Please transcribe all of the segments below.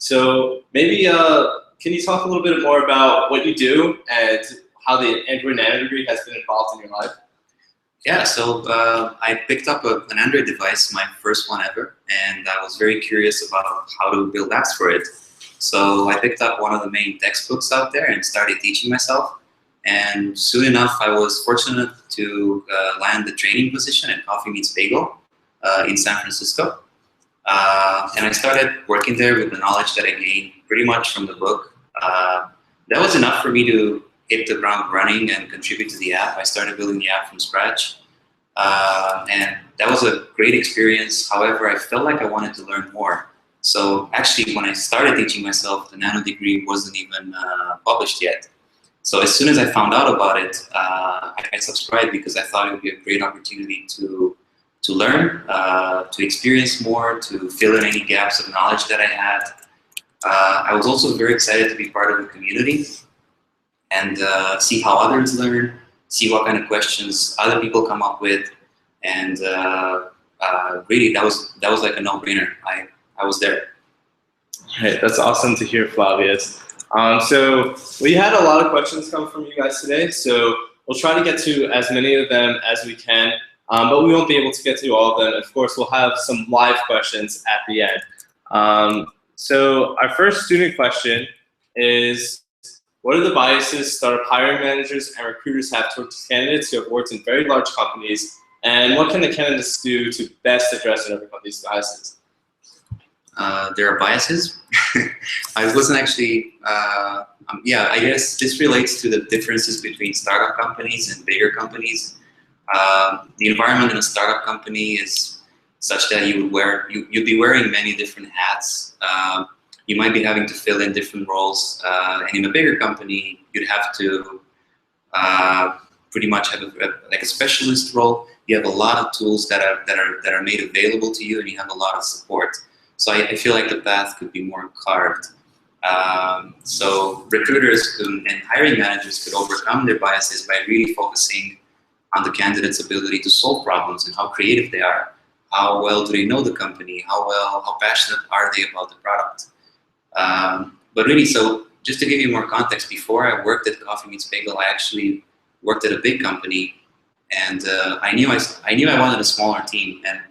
So maybe can you talk a little bit more about what you do and how the Android Nanodegree has been involved in your life? Yeah, so I picked up an Android device, my first one ever, and I was very curious about how to build apps for it. So I picked up one of the main textbooks out there and started teaching myself. And soon enough, I was fortunate to land the training position at Coffee Meets Bagel in San Francisco. And I started working there with the knowledge that I gained pretty much from the book. That was enough for me to hit the ground running and contribute to the app. I started building the app from scratch. And that was a great experience. However, I felt like I wanted to learn more. So actually, when I started teaching myself, the Nanodegree wasn't even published yet. So as soon as I found out about it, I subscribed because I thought it would be a great opportunity to learn, to experience more, to fill in any gaps of knowledge that I had. I was also very excited to be part of the community and see how others learn, see what kind of questions other people come up with, and really that was like a no-brainer. I was there. Right, that's awesome to hear, Flavius. So we had a lot of questions come from you guys today, so we'll try to get to as many of them as we can, but we won't be able to get to all of them. Of course, we'll have some live questions at the end. So our first student question is, what are the biases startup hiring managers and recruiters have towards candidates who have worked in very large companies, and what can the candidates do to best address and overcome these biases? There are biases. I wasn't actually, yeah, I guess this relates to the differences between startup companies and bigger companies. The environment in a startup company is such that you'd be wearing many different hats. You might be having to fill in different roles, and in a bigger company, you'd have to pretty much have like a specialist role. You have a lot of tools that are made available to you, and you have a lot of support. So I feel like the path could be more carved. So recruiters and hiring managers could overcome their biases by really focusing on the candidate's ability to solve problems and how creative they are. How well do they know the company? How passionate are they about the product? But really, so just to give you more context, before I worked at Coffee Meets Bagel, I actually worked at a big company, and I knew I wanted a smaller team, and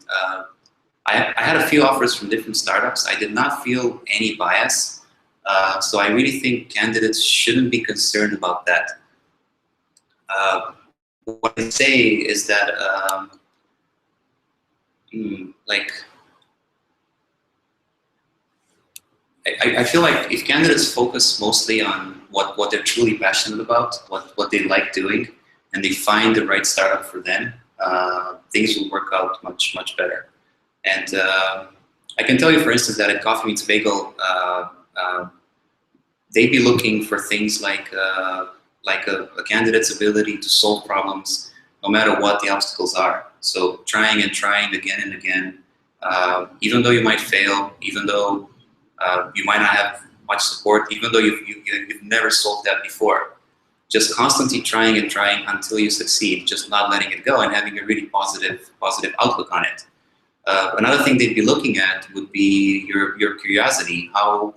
I had a few offers from different startups. I did not feel any bias, so I really think candidates shouldn't be concerned about that. What I say is that, I feel like if candidates focus mostly on what they're truly passionate about, what they like doing, and they find the right startup for them, things will work out much better. And I can tell you, for instance, that at Coffee Meets Bagel, they'd be looking for things like a candidate's ability to solve problems no matter what the obstacles are. So trying and trying again and again, even though you might fail, even though you might not have much support, even though you've never solved that before. Just constantly trying and trying until you succeed, just not letting it go and having a really positive outlook on it. Another thing they'd be looking at would be your curiosity. How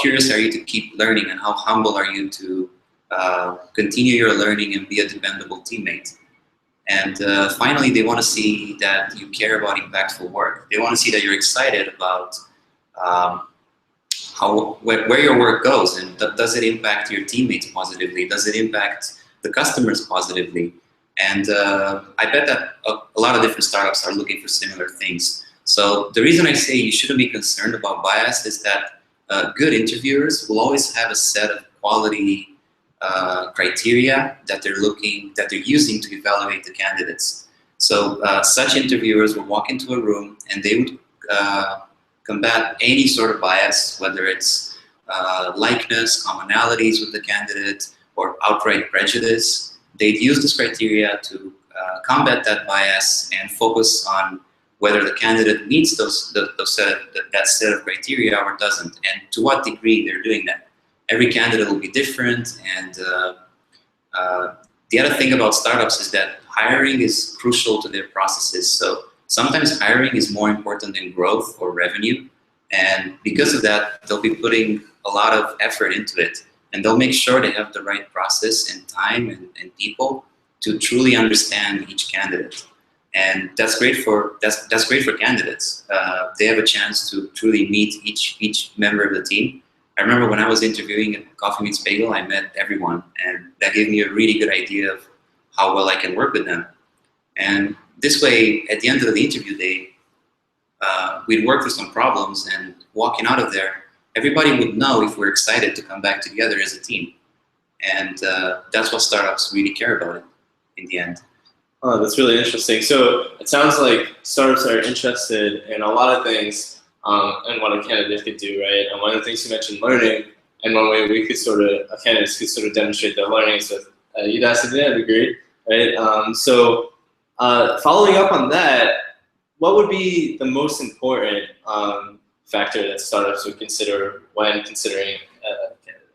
curious are you to keep learning, and how humble are you to continue your learning and be a dependable teammate? And finally, they want to see that you care about impactful work. They want to see that you're excited about where your work goes, and does it impact your teammates positively? Does it impact the customers positively? And I bet that a lot of different startups are looking for similar things. So the reason I say you shouldn't be concerned about bias is that good interviewers will always have a set of quality criteria that they're using to evaluate the candidates. So such interviewers will walk into a room and they would combat any sort of bias, whether it's likeness, commonalities with the candidate, or outright prejudice. They'd use this criteria to combat that bias and focus on whether the candidate meets that set of criteria or doesn't, and to what degree they're doing that. Every candidate will be different, and the other thing about startups is that hiring is crucial to their processes. So sometimes hiring is more important than growth or revenue. And because of that, they'll be putting a lot of effort into it. And they'll make sure they have the right process and time and people to truly understand each candidate. And that's great for that's great for candidates. They have a chance to truly meet each member of the team. I remember when I was interviewing at Coffee Meets Bagel, I met everyone, and that gave me a really good idea of how well I can work with them. And this way, at the end of the interview day, we'd work through some problems, and walking out of there, everybody would know if we're excited to come back together as a team. And that's what startups really care about in the end. Oh, that's really interesting. So it sounds like startups are interested in a lot of things and what a candidate could do, right? And one of the things you mentioned, learning, and one way we could candidates could sort of demonstrate their learning is with Udacity and degree, right? Following up on that, what would be the most important factor that startups would consider when considering a candidate?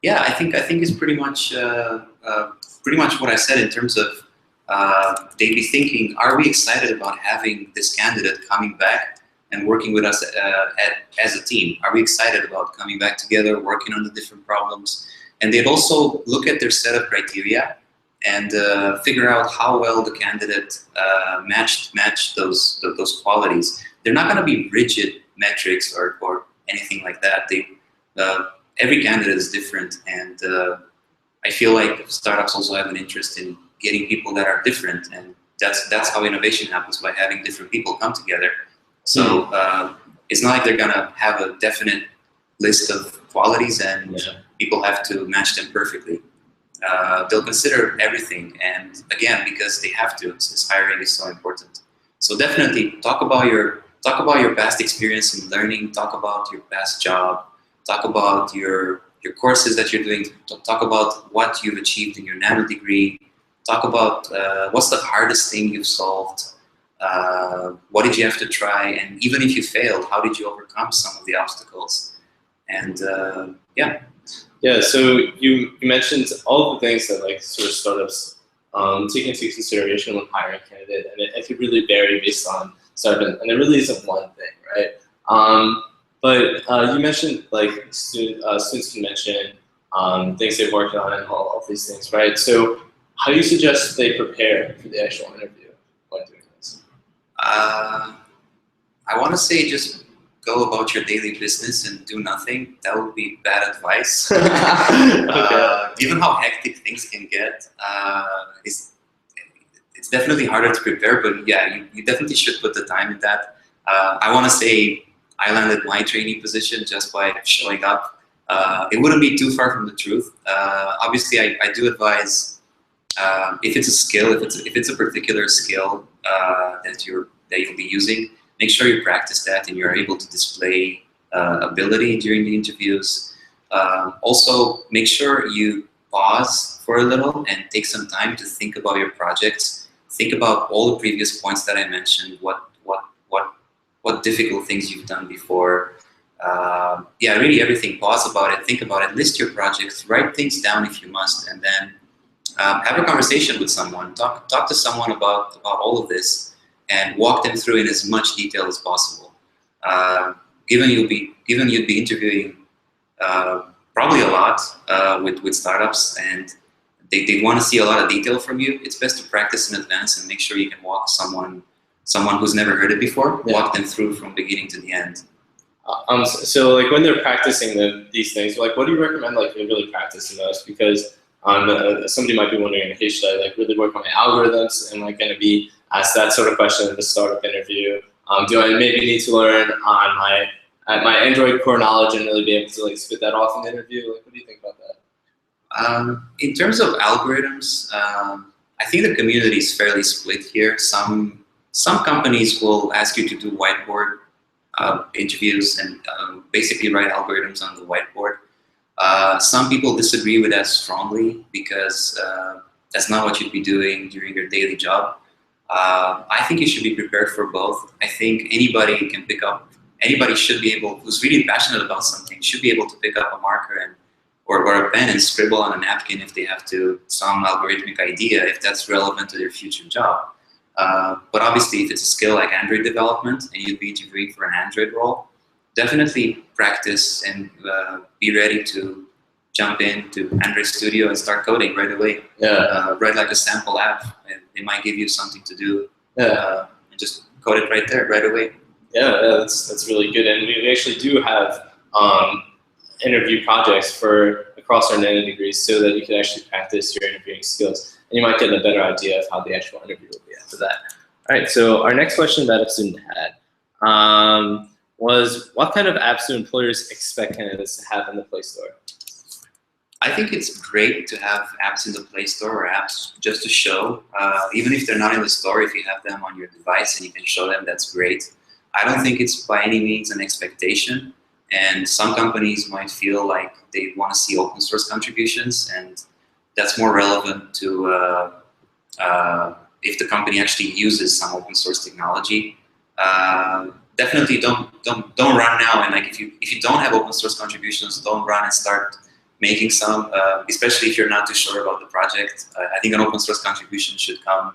Yeah, I think it's pretty much what I said in terms of they'd be thinking, are we excited about having this candidate coming back and working with us as a team? Are we excited about coming back together, working on the different problems? And they'd also look at their set of criteria and figure out how well the candidate matched those qualities. They're not going to be rigid metrics or anything like that. Every candidate is different, and I feel like startups also have an interest in getting people that are different, and that's how innovation happens, by having different people come together. So it's not like they're gonna have a definite list of qualities and people have to match them perfectly. They'll consider everything, and again, because they have to, since hiring is so important. So definitely talk about your past experience in learning, talk about your past job, talk about your courses that you're doing, talk about what you've achieved in your nano degree, talk about what's the hardest thing you've solved, what did you have to try, and even if you failed, how did you overcome some of the obstacles? And yeah. Yeah, so you mentioned all the things that like sort of startups take into consideration when hiring a candidate, and it could really vary based on startup, and there really isn't one thing, right? But you mentioned like students can mention things they've worked on and all these things, right? So how do you suggest they prepare for the actual interview when doing this? I want to say just go about your daily business and do nothing. That would be bad advice. Given how hectic things can get, it's definitely harder to prepare, but yeah, you definitely should put the time in that. I want to say I landed my trainee position just by showing up. It wouldn't be too far from the truth. Obviously, I do advise if it's a skill, if it's a particular skill that you'll be using, make sure you practice that and you're able to display ability during the interviews. Also, make sure you pause for a little and take some time to think about your projects. Think about all the previous points that I mentioned. What difficult things you've done before. Yeah, really everything. Pause about it. Think about it. List your projects. Write things down if you must, and then have a conversation with someone. Talk to someone about all of this, and walk them through in as much detail as possible. Given you'd be interviewing probably a lot with startups, and they want to see a lot of detail from you, it's best to practice in advance and make sure you can walk someone who's never heard it before, walk them through from beginning to the end. So like when they're practicing these things, like what do you recommend like they really practice the most? Because somebody might be wondering, hey, should I like really work on my algorithms? Am I going to be asked that sort of question at the startup interview? Do I maybe need to learn on my Android core knowledge and really be able to like spit that off in the interview? Like, what do you think about that? In terms of algorithms, I think the community is fairly split here. Some companies will ask you to do whiteboard interviews and basically write algorithms on the whiteboard. Some people disagree with that strongly because that's not what you'd be doing during your daily job. I think you should be prepared for both. I think anybody should be able, who's really passionate about something, should be able to pick up a marker or a pen and scribble on a napkin if they have to, some algorithmic idea, if that's relevant to their future job. But obviously, if it's a skill like Android development and you'd be interviewing for an Android role, definitely practice and be ready to jump into Android Studio and start coding right away. Yeah. Write like a sample app, and they might give you something to do. Yeah. And just code it right there, right away. Yeah, that's really good. And we actually do have interview projects for across our nanodegrees so that you can actually practice your interviewing skills. And you might get a better idea of how the actual interview will be after that. All right, so our next question that a student had was, what kind of apps do employers expect candidates to have in the Play Store? I think it's great to have apps in the Play Store or apps just to show. Even if they're not in the store, if you have them on your device and you can show them, that's great. I don't think it's by any means an expectation. And some companies might feel like they want to see open source contributions, and that's more relevant to if the company actually uses some open source technology. Definitely don't run now, and like if you don't have open source contributions, don't run and start making some, especially if you're not too sure about the project. I think an open source contribution should come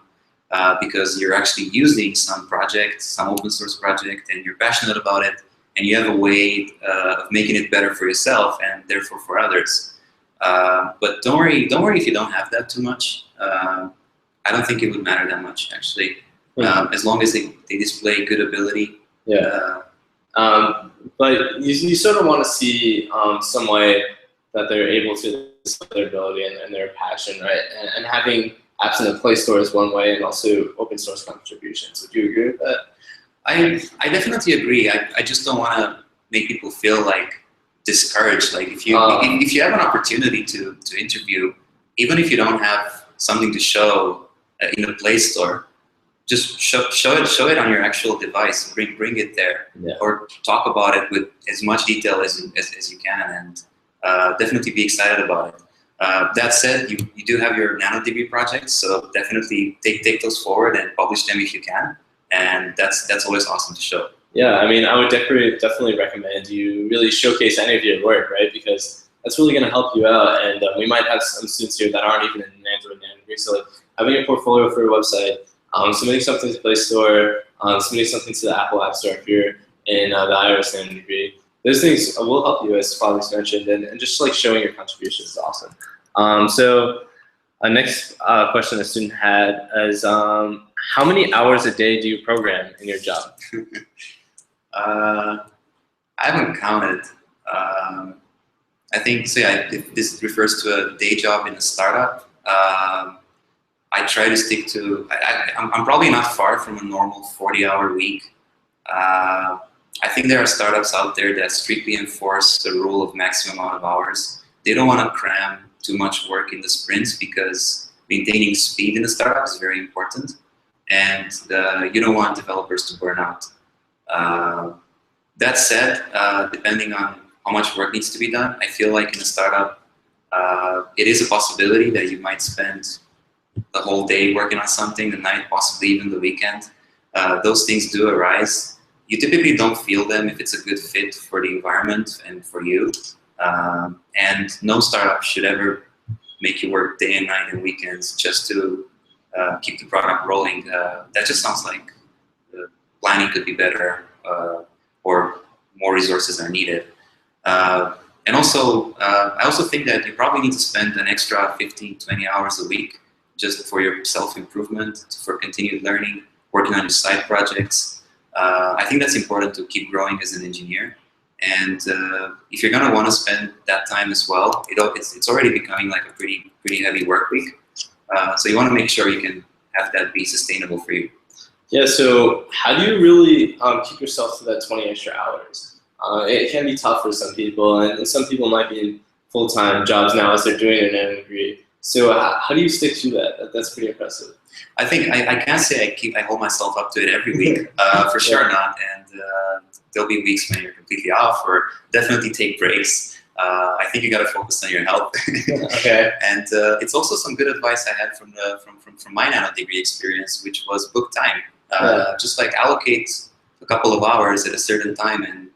because you're actually using some project, some open source project, and you're passionate about it, and you have a way of making it better for yourself and therefore for others. But don't worry if you don't have that too much. I don't think it would matter that much, actually, as long as they display good ability. Yeah. But you sort of want to see some way that they're able to display their ability and their passion, right? And having apps in the Play Store is one way, and also open source contributions. Would you agree with that? I definitely agree. I just don't want to make people feel like discouraged. Like if you have an opportunity to interview, even if you don't have something to show in the Play Store, just show it on your actual device. Bring it there, yeah. Or talk about it with as much detail as you can, and definitely be excited about it. That said, you do have your nanodegree projects, so definitely take those forward and publish them if you can, and that's always awesome to show. Yeah, I mean, I would definitely recommend you really showcase any of your work, right? Because that's really going to help you out, and we might have some students here that aren't even in an Android nanodegree, so like having a portfolio for your website, submitting something to the Play Store, submitting something to the Apple App Store if you're in the iOS nanodegree. Those things will help you, as Flavius mentioned, and just like showing your contribution is awesome. So next question a student had is, how many hours a day do you program in your job? I haven't counted. I think, so yeah, if this refers to a day job in a startup, I try to stick to, I'm probably not far from a normal 40-hour week. I think there are startups out there that strictly enforce the rule of maximum amount of hours. They don't want to cram too much work in the sprints because maintaining speed in the startup is very important, and you don't want developers to burn out. That said, depending on how much work needs to be done, I feel like in a startup, it is a possibility that you might spend the whole day working on something, the night, possibly even the weekend. Those things do arise. You typically don't feel them if it's a good fit for the environment and for you. And no startup should ever make you work day and night and weekends just to keep the product rolling. That just sounds like planning could be better, or more resources are needed. And also, I also think that you probably need to spend an extra 15, 20 hours a week just for your self-improvement, for continued learning, working on your side projects. I think that's important to keep growing as an engineer. And if you're going to want to spend that time as well, it's already becoming like a pretty heavy work week. So you want to make sure you can have that be sustainable for you. Yeah, so how do you really keep yourself to that 20 extra hours? It can be tough for some people, and some people might be in full-time jobs now as they're doing their nanodegree. So how do you stick to that? That's pretty impressive. I think I can't say I hold myself up to it every week, for sure not. And there'll be weeks when you're completely off, or definitely take breaks. I think you got to focus on your health. Okay. And it's also some good advice I had from my nanodegree experience, which was book time. Just like allocate a couple of hours at a certain time, and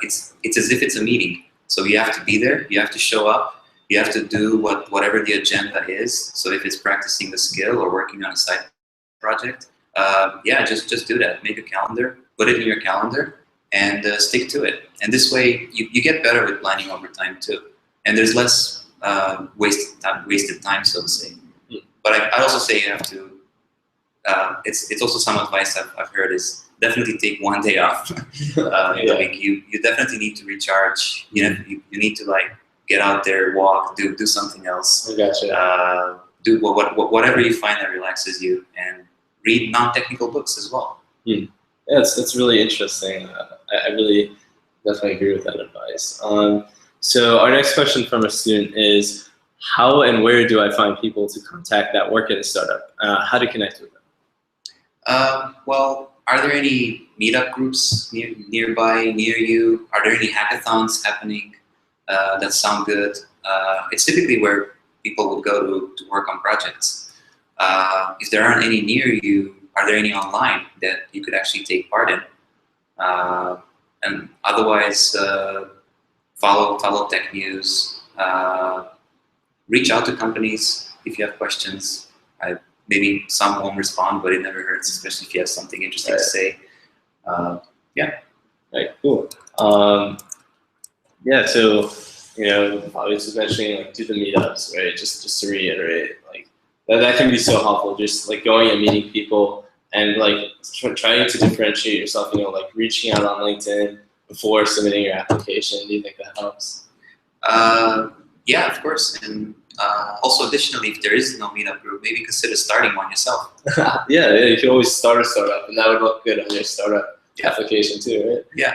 it's as if it's a meeting. So you have to be there. You have to show up. You have to do whatever the agenda is. So if it's practicing the skill or working on a side project, yeah, just do that. Make a calendar, put it in your calendar, and stick to it. And this way, you get better with planning over time too. And there's less wasted time, so to say. But I also say you have to. It's also some advice I've heard is definitely take one day off in the week. You definitely need to recharge. You need to like get out there, walk, do something else. I gotcha. Do whatever you find that relaxes you, and read non-technical books as well. Yeah, that's really interesting. I really definitely agree with that advice. So our next question from a student is, how and where do I find people to contact that work at a startup? How to connect with them? Well, are there any meetup groups nearby, near you? Are there any hackathons happening that sound good? It's typically where people would go to work on projects. If there aren't any near you, are there any online that you could actually take part in? And otherwise, follow tech news. Reach out to companies if you have questions. Maybe some won't respond, but it never hurts, especially if you have something interesting to say. Yeah. Right. Cool. Yeah. So I was mentioning like do the meetups, right? Just to reiterate, like that can be so helpful. Just like going and meeting people and like trying to differentiate yourself. Like reaching out on LinkedIn before submitting your application. Do you think that helps? Yeah, of course. And also, additionally, if there is no meetup group, maybe consider starting one yourself. Yeah, you can always start a startup, and that would look good on your startup application too, right? Yeah.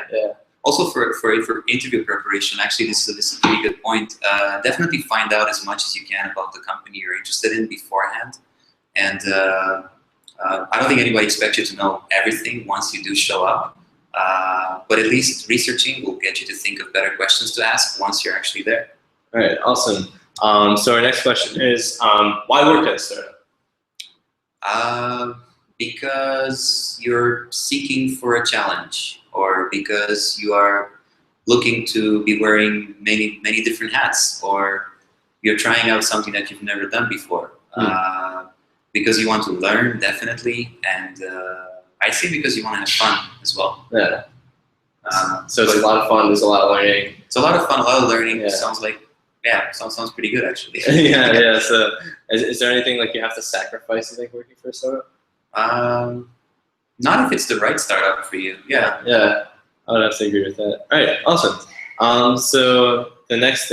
Also, for interview preparation, actually, this is a pretty good point. Definitely find out as much as you can about the company you're interested in beforehand. And I don't think anybody expects you to know everything once you do show up. But at least researching will get you to think of better questions to ask once you're actually there. All right, awesome. So our next question is, why work at a startup? Because you're seeking for a challenge, or because you are looking to be wearing many different hats, or you're trying out something that you've never done before. Because you want to learn, definitely, and I say because you want to have fun as well. Yeah. So it's a lot of fun. There's a lot of learning. It's a lot of fun, a lot of learning. Yeah. Sounds pretty good actually. Yeah. So is there anything like you have to sacrifice, you think, working for a startup? Not if it's the right startup for you. Yeah. I would have to agree with that. All right, awesome. So the next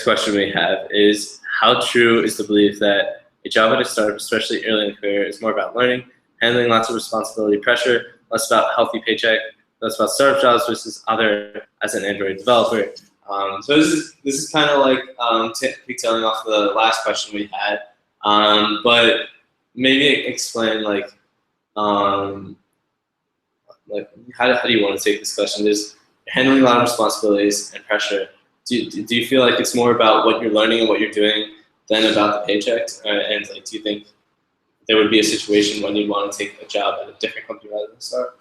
question we have is, how true is the belief that a job at a startup, especially early in the career, is more about learning, handling lots of responsibility, pressure, less about healthy paycheck, less about startup jobs versus other as an Android developer? So this is kind of like tailing off the last question we had, but maybe explain like how do you want to take this question? There's handling a lot of responsibilities and pressure. Do you feel like it's more about what you're learning and what you're doing than about the paycheck? And like, do you think there would be a situation when you'd want to take a job at a different company rather than start?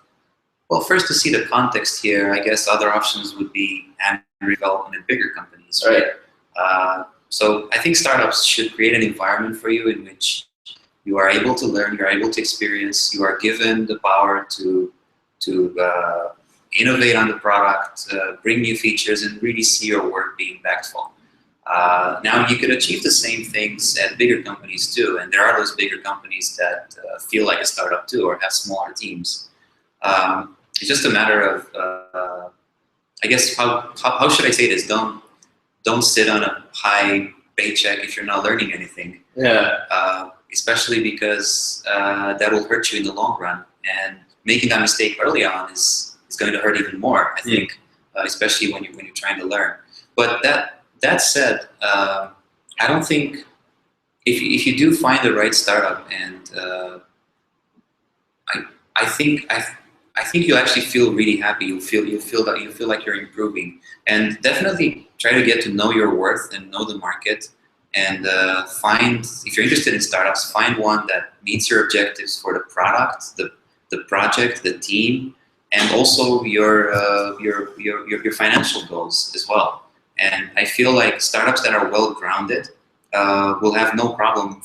Well, first, to see the context here, I guess other options would be Android development at bigger companies, right? So I think startups should create an environment for you in which you are able to learn, you are able to experience, you are given the power to innovate on the product, bring new features, and really see your work being impactful. Now, you could achieve the same things at bigger companies too, and there are those bigger companies that feel like a startup too, or have smaller teams. It's just a matter of, I guess, how should I say this? Don't sit on a high paycheck if you're not learning anything. Yeah. Especially because that will hurt you in the long run, and making that mistake early on is going to hurt even more, I think, especially when you're trying to learn. But that said, I don't think if you do find the right startup, and I think you'll actually feel really happy. You'll feel like you're improving, and definitely try to get to know your worth and know the market. And if you're interested in startups, find one that meets your objectives for the product, the project, the team, and also your financial goals as well. And I feel like startups that are well grounded will have no problem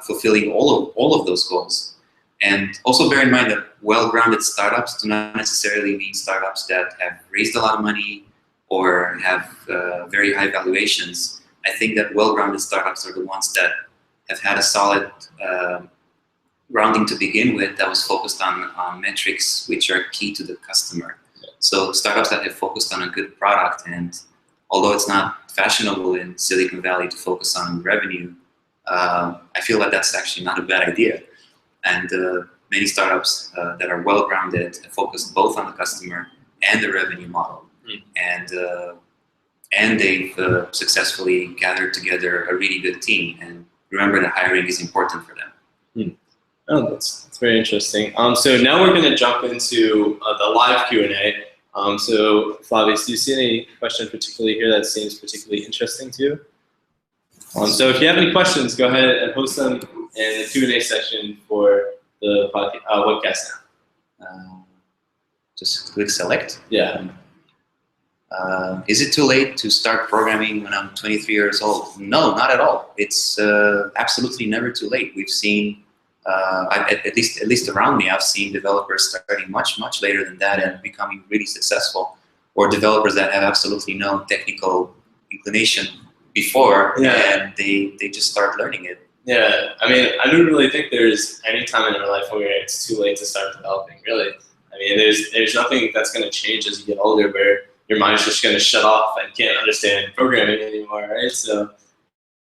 fulfilling all of those goals. And also bear in mind that well-grounded startups do not necessarily mean startups that have raised a lot of money or have very high valuations. I think that well-grounded startups are the ones that have had a solid grounding to begin with that was focused on metrics which are key to the customer. So startups that have focused on a good product, and although it's not fashionable in Silicon Valley to focus on revenue, I feel that that's actually not a bad idea. And many startups that are well-grounded and focused both on the customer and the revenue model. And they've successfully gathered together a really good team. And remember that hiring is important for them. Oh, that's very interesting. So now we're going to jump into the live Q&A. So Flavius, do you see any question particularly here that seems particularly interesting to you? So if you have any questions, go ahead and post them in the Q&A section for the webcast now. Just click select. Yeah. Is it too late to start programming when I'm 23 years old? No, not at all. It's absolutely never too late. We've seen, at least around me, I've seen developers starting much later than that and becoming really successful, or developers that have absolutely no technical inclination before, and they just start learning it. Yeah, I mean, I don't really think there's any time in our life where it's too late to start developing, really. I mean, there's nothing that's going to change as you get older where your mind's just going to shut off and can't understand programming anymore, right? So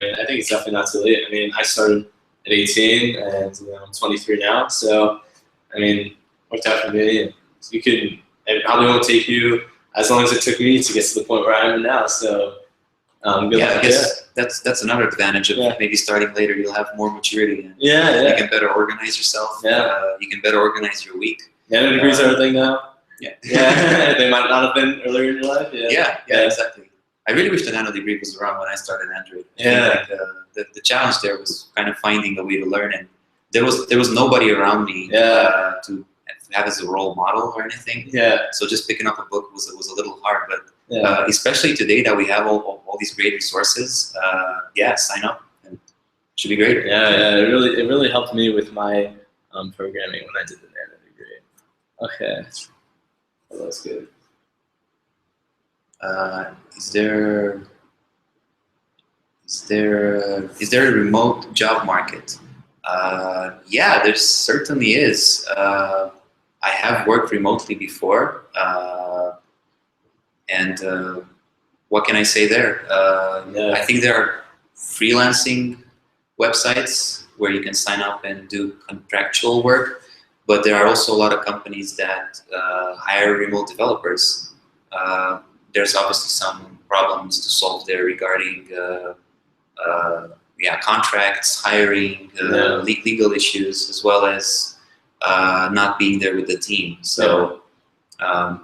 I think it's definitely not too late. I mean, I started at 18 and I'm 23 now. So, I mean, worked out for me. And it probably won't take you as long as it took me to get to the point where I am now. So, good luck. I guess that's another advantage of maybe starting later. You'll have more maturity. And you can better organize yourself. You can better organize your week. Nanodegrees are a thing now. Yeah. They might not have been earlier in your life. Yeah, exactly. I really wish the nanodegree was around when I started Android. The challenge there was kind of finding a way to learn, and there was nobody around me to have as a role model or anything. So just picking up a book was a little hard, but especially today that we have all these great resources. Sign up, and it should be great. It really helped me with my programming when I did the nanodegree. Okay. Oh, that's good. Is there a remote job market? There certainly is. I have worked remotely before, and what can I say there? I think there are freelancing websites where you can sign up and do contractual work. But there are also a lot of companies that hire remote developers. There's obviously some problems to solve there regarding contracts, hiring, legal issues, as well as not being there with the team. So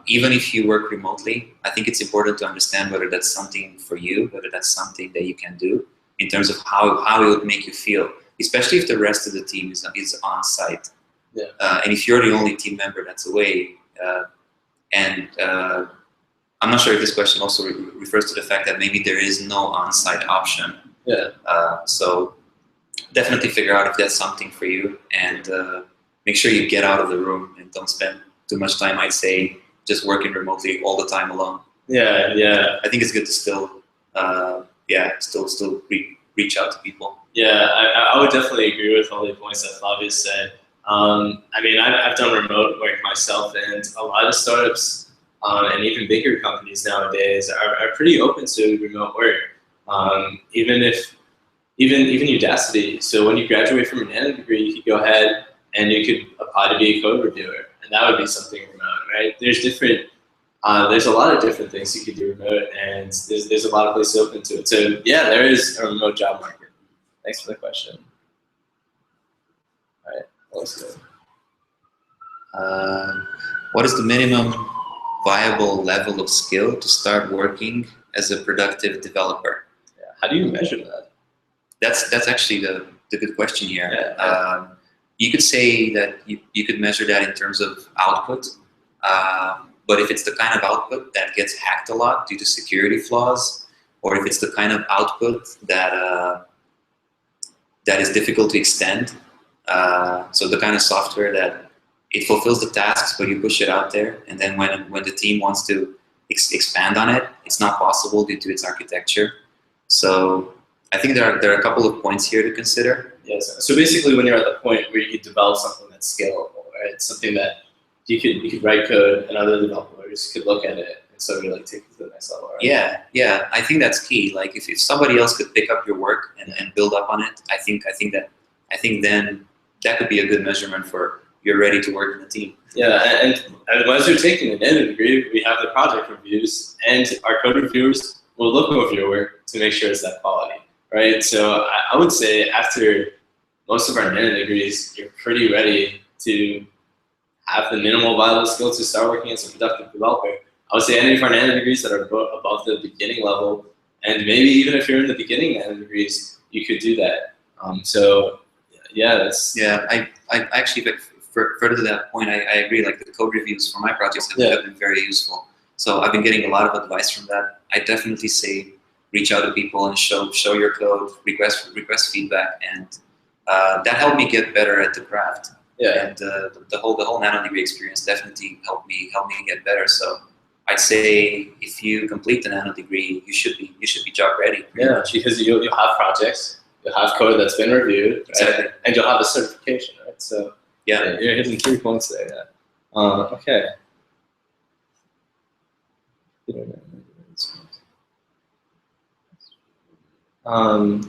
even if you work remotely, I think it's important to understand whether that's something for you, whether that's something that you can do in terms of how it would make you feel, especially if the rest of the team is on site. And if you're the only team member that's away, I'm not sure if this question also refers to the fact that maybe there is no on-site option. So definitely figure out if that's something for you, and make sure you get out of the room and don't spend too much time, I'd say, just working remotely all the time alone. I think it's good to still reach out to people. I would definitely agree with all the points that Flavius said. I mean, I've done remote work myself, and a lot of startups and even bigger companies nowadays are pretty open to remote work. Even Udacity. So when you graduate from a nanodegree, you could go ahead and you could apply to be a code reviewer, and that would be something remote, right? There's a lot of different things you could do remote, and there's a lot of places open to it. So there is a remote job market. Thanks for the question. All right. Good. What is the minimum viable level of skill to start working as a productive developer? How do you measure that? That's actually the good question here. You could say that you could measure that in terms of output, but if it's the kind of output that gets hacked a lot due to security flaws, or if it's the kind of output that is difficult to extend, So the kind of software that it fulfills the tasks, but you push it out there, and then when the team wants to expand on it, it's not possible due to its architecture. So I think there are a couple of points here to consider. Yes. So basically, when you're at the point where you could develop something that's scalable, right? Something that you could write code and other developers could look at it and sort of like take it to the next level, right? Yeah. I think that's key. Like if somebody else could pick up your work and build up on it, I think then that could be a good measurement for you're ready to work in a team. Yeah, and as you're taking an nanodegree, we have the project reviews, and our code reviewers will look over your work to make sure it's that quality, right? So I would say after most of our nanodegrees, you're pretty ready to have the minimal viable skills to start working as a productive developer. I would say any of our nanodegrees that are above the beginning level, and maybe even if you're in the beginning nanodegrees, you could do that. So yeah, that's... Yeah, I actually, but further to that point, I agree. Like the code reviews for my projects have been very useful. So I've been getting a lot of advice from that. I definitely say reach out to people and show your code, request feedback, and that helped me get better at the craft. Yeah. And the whole nanodegree experience definitely helped me get better. So I'd say if you complete the nanodegree, you should be job ready. Yeah, because you'll have projects, you'll have code that's been reviewed, right? Exactly. And you'll have a certification, right? So yeah, you're hitting 3 points there. Yeah. Okay.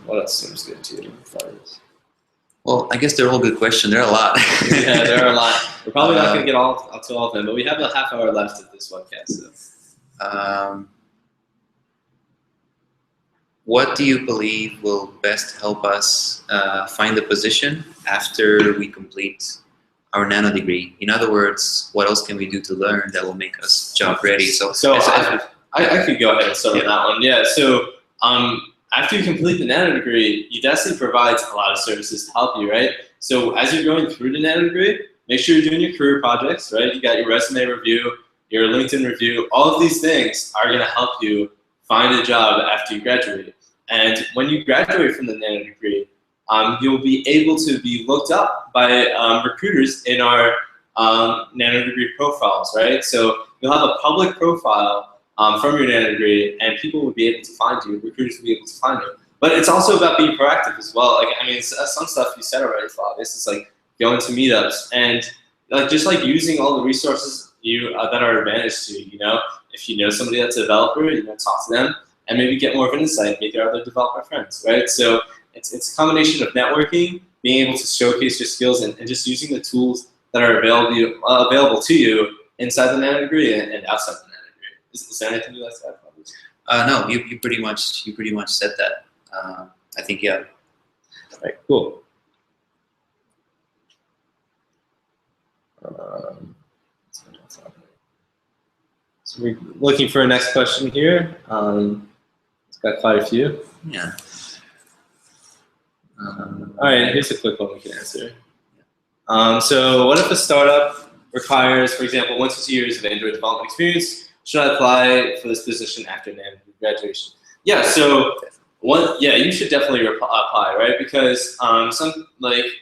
What else seems good to you? Well, I guess they're all good questions. There are a lot. Yeah, there are a lot. We're probably not going to get to all of them, but we have a half hour left of this webcast. So. What do you believe will best help us find a position after we complete our nanodegree? In other words, what else can we do to learn that will make us job ready? So I could go ahead and start on that one. Yeah. So after you complete the nanodegree, UDESI provides a lot of services to help you, right? So as you're going through the nanodegree, make sure you're doing your career projects, right? You got your resume review, your LinkedIn review. All of these things are going to help you find a job after you graduate. And when you graduate from the nanodegree, you'll be able to be looked up by recruiters in our nanodegree profiles, right? So you'll have a public profile from your nanodegree, and people will be able to find you, recruiters will be able to find you. But it's also about being proactive as well. Like, I mean, some stuff you said already, Flavius. It's like going to meetups and just like using all the resources that are advantage to you. You know, if you know somebody that's a developer, talk to them and maybe get more of an insight, meet their other developer friends, right? So it's a combination of networking, being able to showcase your skills, and just using the tools that are available to you inside the nanodegree and outside the nanodegree. Is there anything you'd like to add? No, you pretty much said that. I think yeah. All right, cool. So we're looking for a next question here. It's got quite a few. Yeah. All right, here's a quick one we can answer. So what if a startup requires, for example, 1 to 2 years of Android development experience? Should I apply for this position after graduation? Yeah, so you should definitely apply, right? Because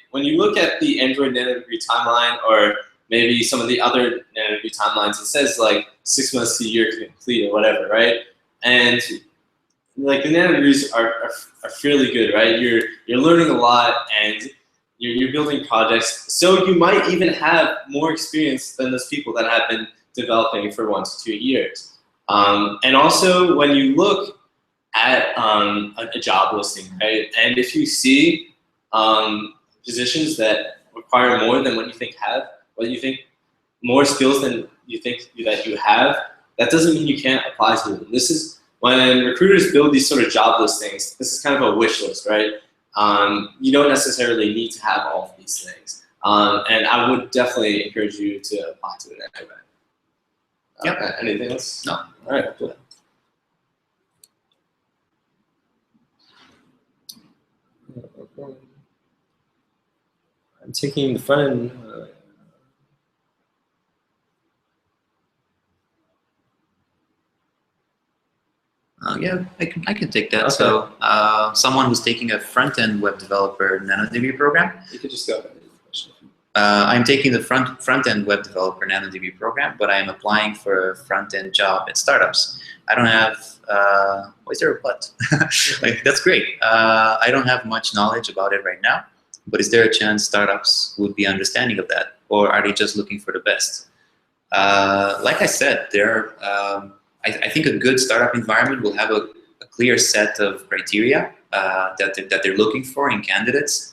when you look at the Android nanodegree timeline, or maybe some of the other nanodegree timelines, it says like 6 months to a year to complete or whatever, right? And like the nanodegrees are fairly good, right? You're learning a lot and you're building projects, so you might even have more experience than those people that have been developing for 1 to 2 years. And also when you look at a job listing, right? And if you see positions that require more than what you think more skills than you think that you have, that doesn't mean you can't apply to them. This is when recruiters build these sort of job listings, this is kind of a wish list, right? You don't necessarily need to have all of these things. And I would definitely encourage you to apply to it anyway. Yep. Anything else? No. All right, cool. I'm taking the front end. Yeah, I can take that. Okay. So someone who's taking a front-end web developer nanodegree program. You could just go ahead. question. I'm taking the front-end web developer nanodegree program, but I am applying for a front-end job at startups. I don't have, why is there a but? Like, that's great. I don't have much knowledge about it right now, but is there a chance startups would be understanding of that, or are they just looking for the best? Like I said, I think a good startup environment will have a clear set of criteria that they're looking for in candidates.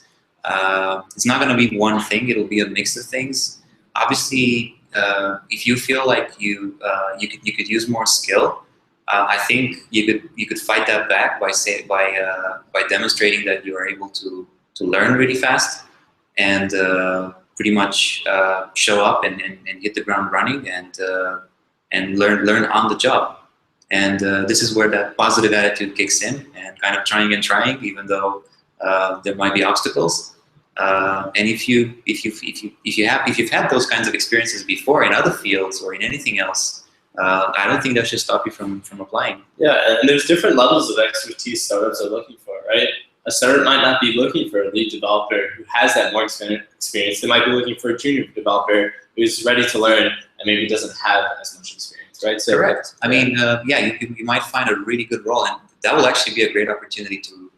It's not going to be one thing; it'll be a mix of things. Obviously, if you feel like you could use more skill, I think you could fight that back by demonstrating that you are able to learn really fast and pretty much show up and hit the ground running and learn on the job. And this is where that positive attitude kicks in, and kind of trying, even though there might be obstacles. And if you've had those kinds of experiences before in other fields or in anything else, I don't think that should stop you from applying. Yeah, and there's different levels of expertise startups are looking for, right? A startup might not be looking for a lead developer who has that more experience. They might be looking for a junior developer who's ready to learn and maybe doesn't have as much experience, right? So, correct. I mean, you might find a really good role, and that will actually be a great opportunity to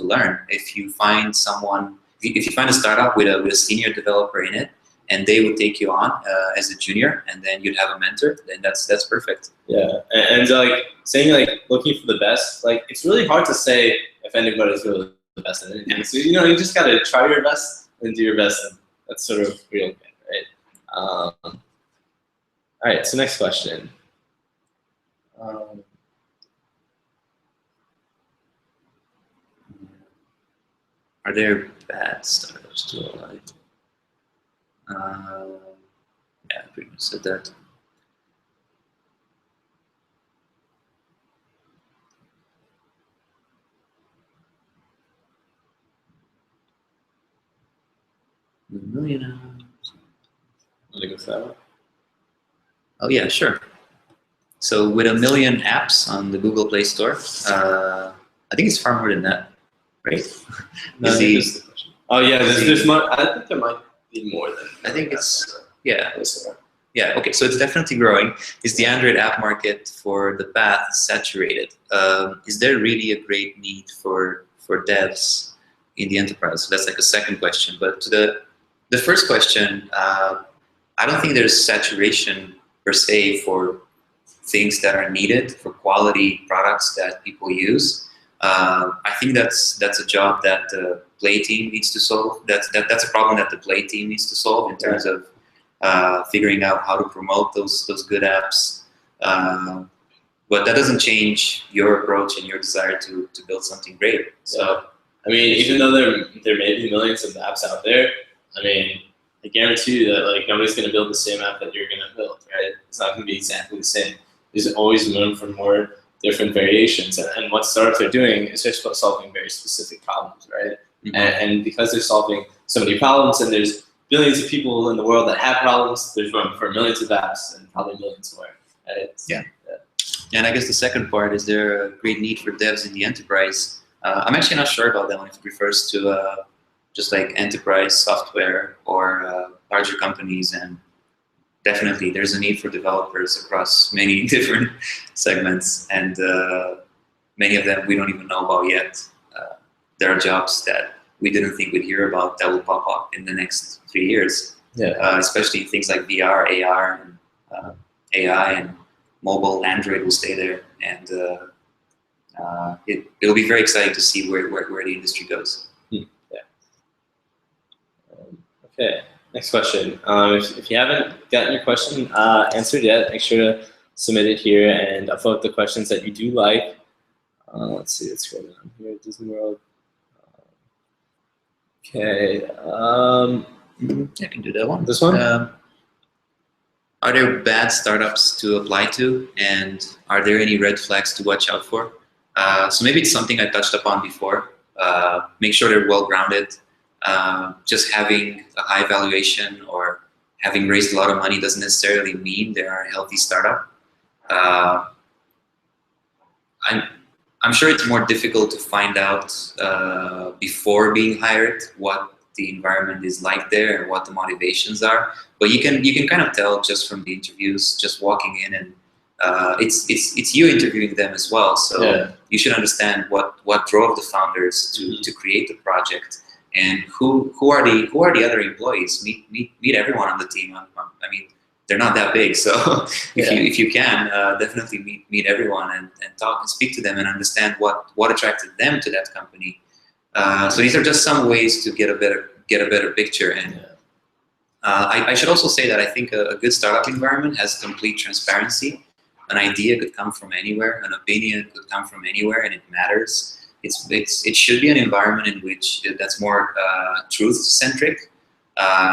learn. If you find someone, if you find a startup with a senior developer in it, and they would take you on as a junior, and then you'd have a mentor, then that's perfect. Yeah, and like saying like looking for the best, like it's really hard to say if anybody's really the best at anything. So you just gotta try your best and do your best, and that's sort of real good, right? All right, so next question. Are there bad startups to apply? Yeah, I pretty much said that. Want to go for that one? Oh yeah, sure. So with 1 million apps on the Google Play Store, I think it's far more than that, right? No, oh yeah, there's more. I think there might be more than. I think it's yeah. Okay, so it's definitely growing. Is the Android app market for the path saturated? Is there really a great need for devs in the enterprise? So that's like a second question. But to the first question, I don't think there's saturation per se for things that are needed for quality products that people use. I think that's a job that the Play team needs to solve. That's a problem that the Play team needs to solve in terms of figuring out how to promote those good apps. But that doesn't change your approach and your desire to build something great. So, I mean, even though there may be millions of apps out there, I mean, I guarantee you that like nobody's going to build the same app that you're going to build, right? It's not going to be exactly the same. There's always room for more different variations, and what startups are doing is just solving very specific problems, right? Mm-hmm. And because they're solving so many problems, and there's billions of people in the world that have problems, there's room for millions of apps and probably millions more. Right? Yeah. And I guess the second part is there a great need for devs in the enterprise? I'm actually not sure about that one. If it refers to just like enterprise software or larger companies, and definitely there's a need for developers across many different segments, and many of them we don't even know about yet. There are jobs that we didn't think we'd hear about that will pop up in the next 3 years. Yeah. Especially things like VR, AR, and AI, and mobile. Android will stay there, and it'll be very exciting to see where the industry goes. Yeah. Okay. Next question. If you haven't gotten your question answered yet, make sure to submit it here and upload the questions that you do like. Let's see. Let's scroll down here. Disney World. Okay. I can do that one. This one? Are there bad startups to apply to, and are there any red flags to watch out for? So maybe it's something I touched upon before. Make sure they're well-grounded. Just having a high valuation or having raised a lot of money doesn't necessarily mean they're a healthy startup. I'm sure it's more difficult to find out before being hired what the environment is like there and what the motivations are. But you can kind of tell just from the interviews, just walking in, and it's you interviewing them as well. So you should understand what drove the founders to create the project, and who are the other employees. Meet everyone on the team. I mean, they're not that big, so if you can definitely meet everyone and talk and speak to them and understand what attracted them to that company. So these are just some ways to get a better picture. And I should also say that I think a good startup environment has complete transparency. An idea could come from anywhere, an opinion could come from anywhere, and it matters. It should be an environment in which that's more truth-centric.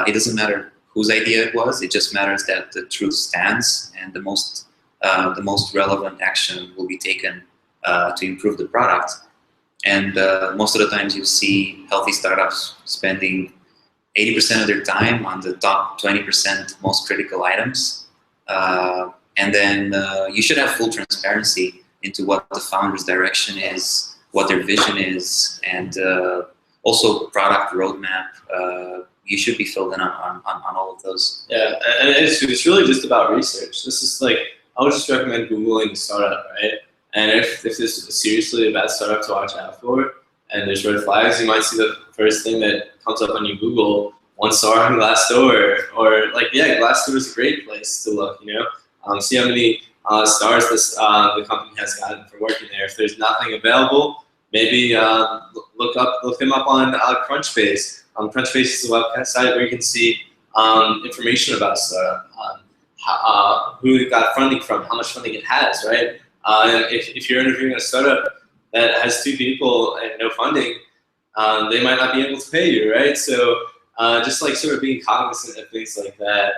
It doesn't matter whose idea it was. It just matters that the truth stands, and the most relevant action will be taken to improve the product. And most of the times you see healthy startups spending 80% of their time on the top 20% most critical items. And then you should have full transparency into what the founder's direction is, what their vision is, and also product roadmap. You should be filled in on all of those. Yeah, and it's really just about research. This is like, I would just recommend Googling a startup, right? And if this is seriously a bad startup to watch out for, and there's red flags, you might see the first thing that comes up on your Google, 1 star on Glassdoor, or like, yeah, Glassdoor is a great place to look, you know? See how many stars the company has gotten for working there. If there's nothing available, maybe look them up on Crunchbase. Crunchbase is a webcast site where you can see information about a startup, who it got funding from, how much funding it has, right? And if you're interviewing a startup that has 2 people and no funding, they might not be able to pay you, right? So just like sort of being cognizant of things like that.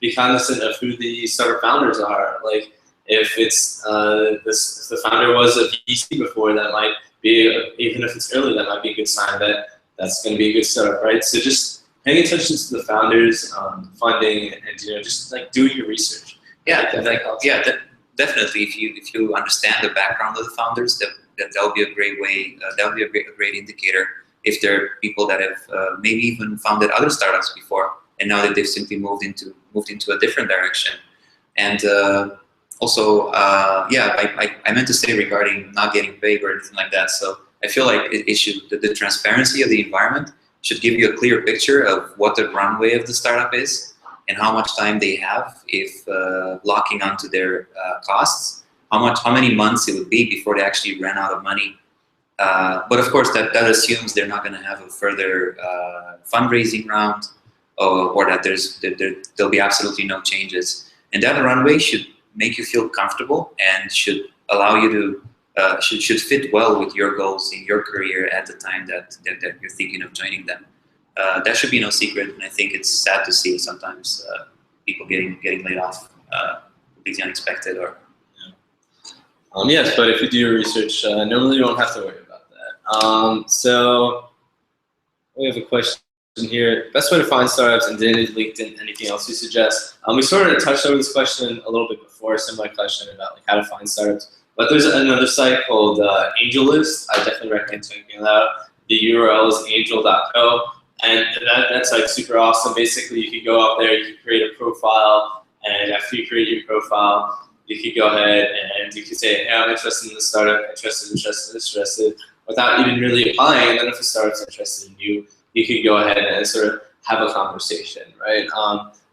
Be cognizant of who the startup founders are. Like if it's if the founder was a VC before, that might be, even if it's early, that might be a good sign that that's going to be a good startup, right? So just paying attention to the founders, funding, and just like doing your research. Yeah, definitely. If you understand the background of the founders, that'll be a great way. That'll be a great indicator if there are people that have maybe even founded other startups before, and now that they've simply moved into a different direction. And also, I meant to say regarding not getting paid or anything like that. So I feel like the transparency of the environment should give you a clear picture of what the runway of the startup is and how much time they have if locking onto their costs, how many months it would be before they actually ran out of money. But of course, that assumes they're not going to have a further fundraising round, or that there'll be absolutely no changes. And that runway should make you feel comfortable and should allow you to should fit well with your goals in your career at the time that you're thinking of joining them. That should be no secret, and I think it's sad to see sometimes people getting laid off completely unexpected. Or yes, but if you do your research, normally you don't have to worry about that. So we have a question here. Best way to find startups, and did LinkedIn anything else you suggest? We sort of touched over this question a little bit before, a similar question about like how to find startups. But there's another site called AngelList. I definitely recommend checking it out. The URL is angel.co, and that site's super awesome. Basically, you could go up there, you could create a profile, and after you create your profile, you could go ahead and you could say, hey, I'm interested in the startup, interested, without even really applying. And then if the startup's interested in you, you could go ahead and sort of have a conversation, right?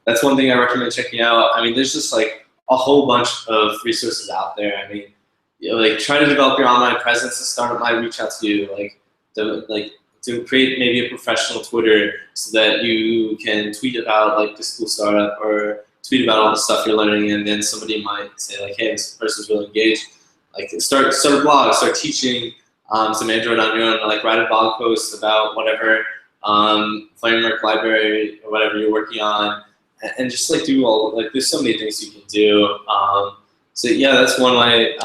That's one thing I recommend checking out. I mean, there's just like a whole bunch of resources out there. I mean, like try to develop your online presence. A startup might reach out to you, to create maybe a professional Twitter so that you can tweet about like this cool startup or tweet about all the stuff you're learning, and then somebody might say like, hey, this person's really engaged. Like start a blog, start teaching some Android on your own, like write a blog post about whatever framework, library, or whatever you're working on, and just like do all, like there's so many things you can do. So yeah, that's one way.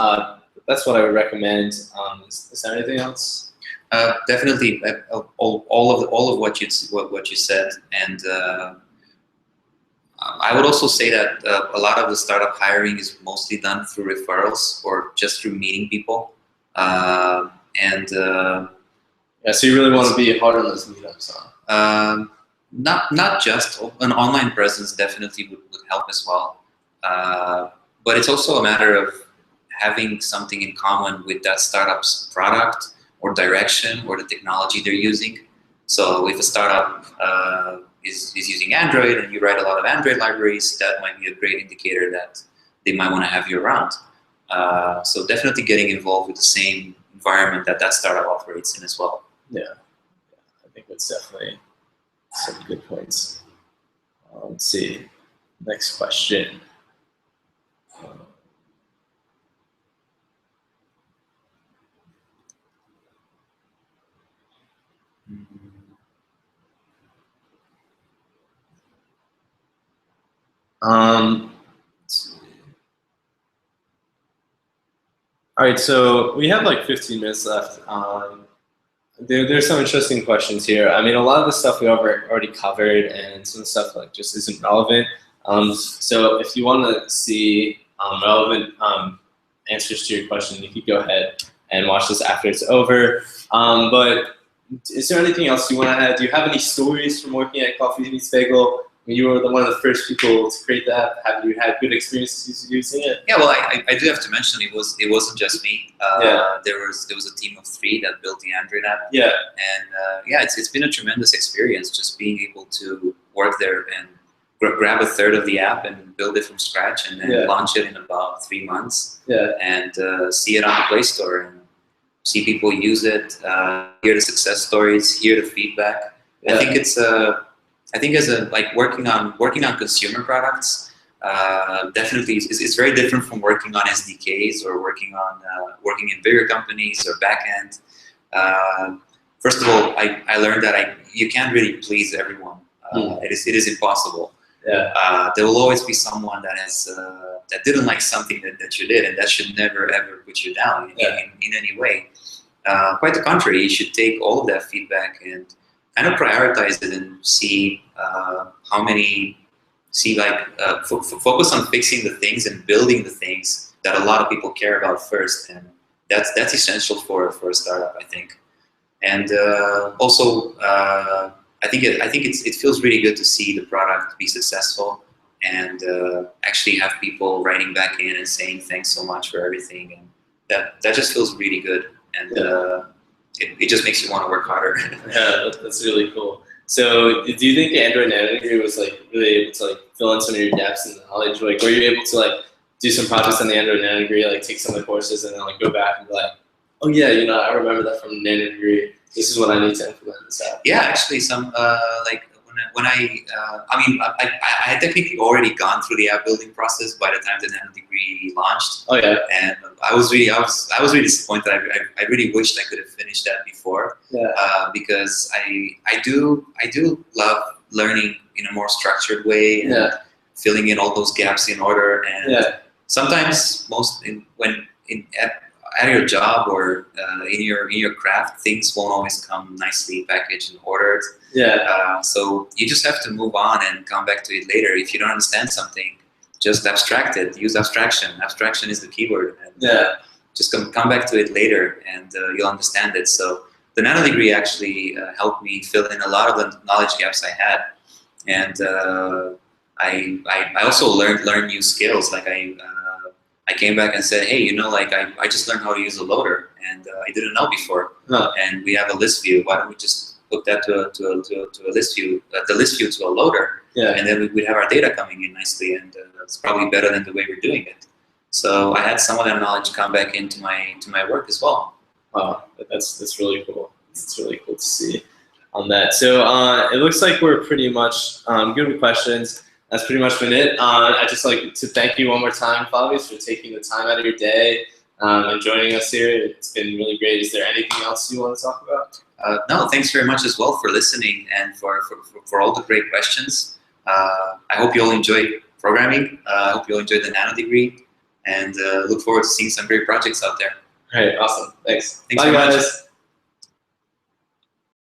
That's what I would recommend. Is there anything else? Definitely, all of what you said, and I would also say that a lot of the startup hiring is mostly done through referrals or just through meeting people, and Yeah, so you really want to be hard on those meetups, huh? Not just an online presence definitely would help as well, but it's also a matter of having something in common with that startup's product or direction or the technology they're using. So if a startup is using Android and you write a lot of Android libraries, that might be a great indicator that they might want to have you around. So definitely getting involved with the same environment that startup operates in as well. Yeah, I think that's definitely some good points. Let's see. Next question. Let's see. All right, so we have like 15 minutes left. There's some interesting questions here. I mean, a lot of the stuff we already covered, and some stuff like just isn't relevant. So if you want to see relevant answers to your question, you could go ahead and watch this after it's over. But is there anything else you want to add? Do you have any stories from working at Coffee Meets Bagel? When you were one of the first people to create the app, have you had good experiences using it? Yeah, well, I do have to mention it wasn't just me. There was a team of 3 that built the Android app. Yeah. And yeah, it's been a tremendous experience just being able to work there and grab a third of the app and build it from scratch and then launch it in about 3 months. Yeah. And see it on the Play Store and see people use it, hear the success stories, hear the feedback. Yeah. I think as a working on consumer products, definitely it's very different from working on SDKs or working in bigger companies or backend. First of all, I learned that you can't really please everyone. It is impossible. Yeah. There will always be someone that didn't like something that you did, and that should never ever put you down in any way. Quite the contrary, you should take all of that feedback and kind of prioritize it and see focus on fixing the things and building the things that a lot of people care about first, and that's essential for a startup, I think. And also, I think it feels really good to see the product be successful and actually have people writing back in and saying thanks so much for everything, and that just feels really good, and it just makes you want to work harder. Yeah, that's really cool. So, do you think the Android Nanodegree was really able to fill in some of your gaps in knowledge? Were you able to do some projects on the Android Nanodegree, take some of the courses, and then go back and be like, oh yeah, I remember that from Nanodegree. This is what I need to implement in this app. Yeah, actually, some when I had technically already gone through the app building process by the time the Nanodegree launched. Oh yeah. And I was really disappointed. I really wished I could have finished that before. Yeah. Because I do love learning in a more structured way and filling in all those gaps in order. And sometimes at your job or in your craft, things won't always come nicely packaged and ordered. Yeah. So you just have to move on and come back to it later. If you don't understand something, just abstract it. Use abstraction. Abstraction is the keyword. And, just come back to it later, and you'll understand it. So the Nanodegree actually helped me fill in a lot of the knowledge gaps I had, and I also learned new skills. I came back and said, hey, I just learned how to use a loader, and I didn't know before. And we have a list view. Why don't we just hook that to a list view, the list view to a loader, and then we'd have our data coming in nicely, and it's probably better than the way we're doing it. So I had some of that knowledge come back into my work as well. Wow, that's really cool. It's really cool to see on that. So it looks like we're pretty much good with questions. That's pretty much been it. I'd just like to thank you one more time, Flavius, for taking the time out of your day and joining us here. It's been really great. Is there anything else you want to talk about? No, thanks very much as well for listening and for all the great questions. I hope you all enjoyed programming. I hope you all enjoyed the Nanodegree, and look forward to seeing some great projects out there. All right, awesome. Thanks. Thanks Bye, very much. guys.